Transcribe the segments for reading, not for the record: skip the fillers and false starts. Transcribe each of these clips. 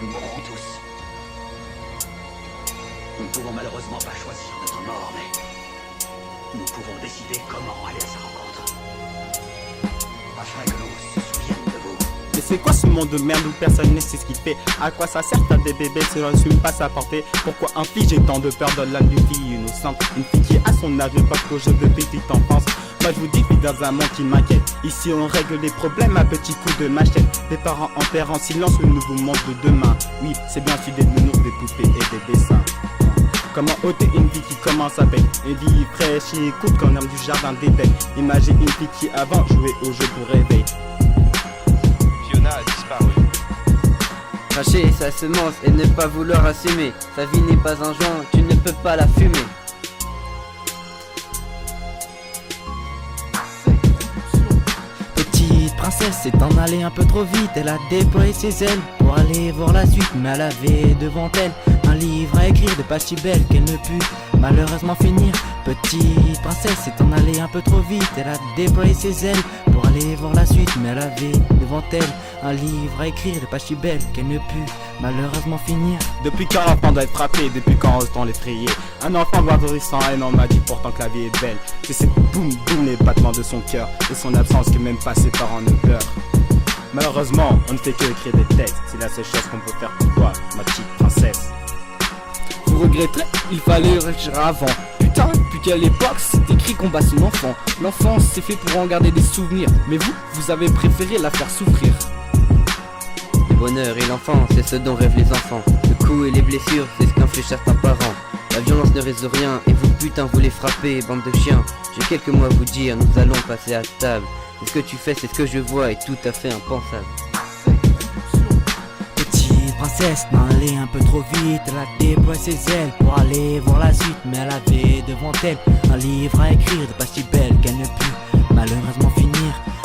Nous mourrons tous. Nous ne pouvons malheureusement pas choisir notre mort, mais nous pouvons décider comment aller à sa rencontre. Afin que l'on se souvienne de vous. Mais c'est quoi ce monde de merde où personne ne sait ce qu'il fait? À quoi ça sert t'as des bébés si on n'assume pas sa portée? Pourquoi infliger tant de peur dans l'âme d'une fille innocente? Une fille qui à son âge n'est pas qu'au jeu de petite enfance. Moi je vous dis que dans un monde qui m'inquiète. Ici on règle les problèmes à petits coups de machette. Des parents enterrent en silence le nouveau monde de demain. Oui, c'est bien sûr des nounours, des poupées et des dessins. Comment ôter une vie qui commence à peine? Une vie fraîche et écoute quand l'homme du jardin déteigne. Imagine une fille qui avant jouait au jeu pour rêver. Fiona a disparu. Cracher sa semence et ne pas vouloir assumer. Sa vie n'est pas un joint, tu ne peux pas la fumer. Petite princesse s'est en allée un peu trop vite. Elle a déployé ses ailes pour aller voir la suite. Mais elle avait devant elle un livre à écrire, de pages si belles qu'elle ne put malheureusement finir. Petite princesse s'est en allée un peu trop vite. Elle a déployé ses ailes pour aller voir la suite. Mais elle avait devant elle un livre à écrire, de pages si belles qu'elle ne put malheureusement finir. Depuis quand l'enfant doit être frappé, depuis quand ose-t-on l'effrayer? Un enfant doit nourrir sans haine, on m'a dit pourtant que la vie est belle. C'est ces boum boum les battements de son cœur et son absence que même pas ses parents ne pleurent. Malheureusement, on ne fait que écrire des textes. C'est la seule chose qu'on peut faire pour toi, ma petite princesse. Vous regretterez, il fallait réagir avant. Putain, depuis quelle époque c'est écrit qu'on bat son enfant? L'enfance c'est fait pour en garder des souvenirs. Mais vous avez préféré la faire souffrir. Le bonheur et l'enfance, c'est ce dont rêvent les enfants. Le coup et les blessures, c'est ce qu'infligent certains parents. La violence ne résout rien, et vous putain vous les frappez, bande de chiens. J'ai quelques mots à vous dire, nous allons passer à table. Et ce que tu fais, c'est ce que je vois, est tout à fait impensable. Petite princesse n'en allait un peu trop vite. Elle a déployé ses ailes pour aller voir la suite. Mais elle avait devant elle un livre à écrire, de pages si belles qu'elle ne put malheureusement finir.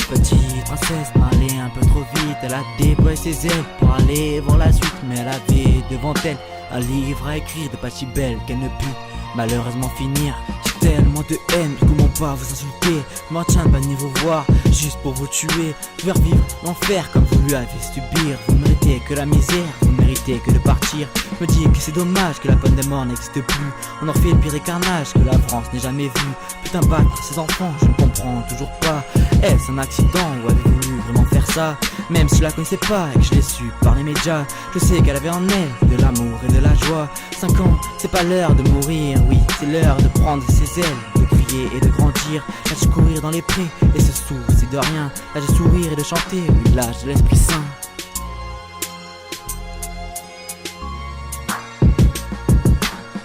Petite princesse n'en allait un peu trop vite. Elle a déployé ses ailes pour aller voir la suite. Mais elle avait devant elle un livre à écrire, de pages si belles qu'elle ne put malheureusement finir. J'ai tellement de haine, comment pas vous insulter? M'en tiens de venir vous voir, juste pour vous tuer. Faire vivre l'enfer comme vous lui avez subir. Vous méritez que la misère, vous méritez que de partir. Je me dis que c'est dommage que la peine des morts n'existe plus. On en fait le pire carnage que la France n'ait jamais vu. Putain, battre ses enfants, je ne comprends toujours pas. Est-ce un accident ou avez-vous voulu vraiment faire ça? Même si je la connaissais pas et que je l'ai su par les médias, je sais qu'elle avait en elle de l'amour et de la joie. 5 ans, c'est pas l'heure de mourir, oui, c'est l'heure de prendre ses ailes, de crier et de grandir. Lâche courir dans les prés et se soucier de rien. Lâche de sourire et de chanter, oui, lâche de l'Esprit Saint.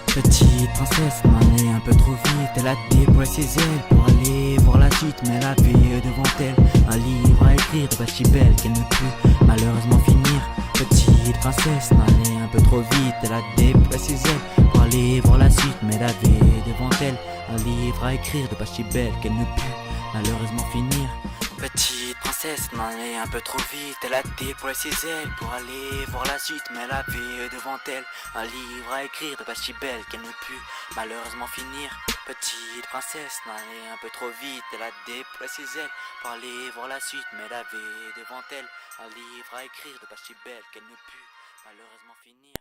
Petite princesse m'en allait un peu trop vite. Elle a déployé ses ailes pour aller voir la suite. Mais elle avait devant elle un livre à écrire, de pages si belles qu'elle ne put malheureusement finir. Petite princesse m'en allait un peu trop vite. Elle a déployé ses ailes pour aller voir la suite. Mais elle avait devant elle un livre à écrire, de pages si belles qu'elle ne put malheureusement finir. Petite princesse n'en allait un peu trop vite. Elle a déployé ses ailes pour aller voir la suite. Mais elle avait devant elle un livre à écrire, de pages si belles qu'elle ne put malheureusement finir. Petite princesse n'en allait un peu trop vite. Elle a déployé ses ailes pour aller voir la suite. Mais elle avait devant elle un livre à écrire, de pages si belles qu'elle ne put malheureusement finir.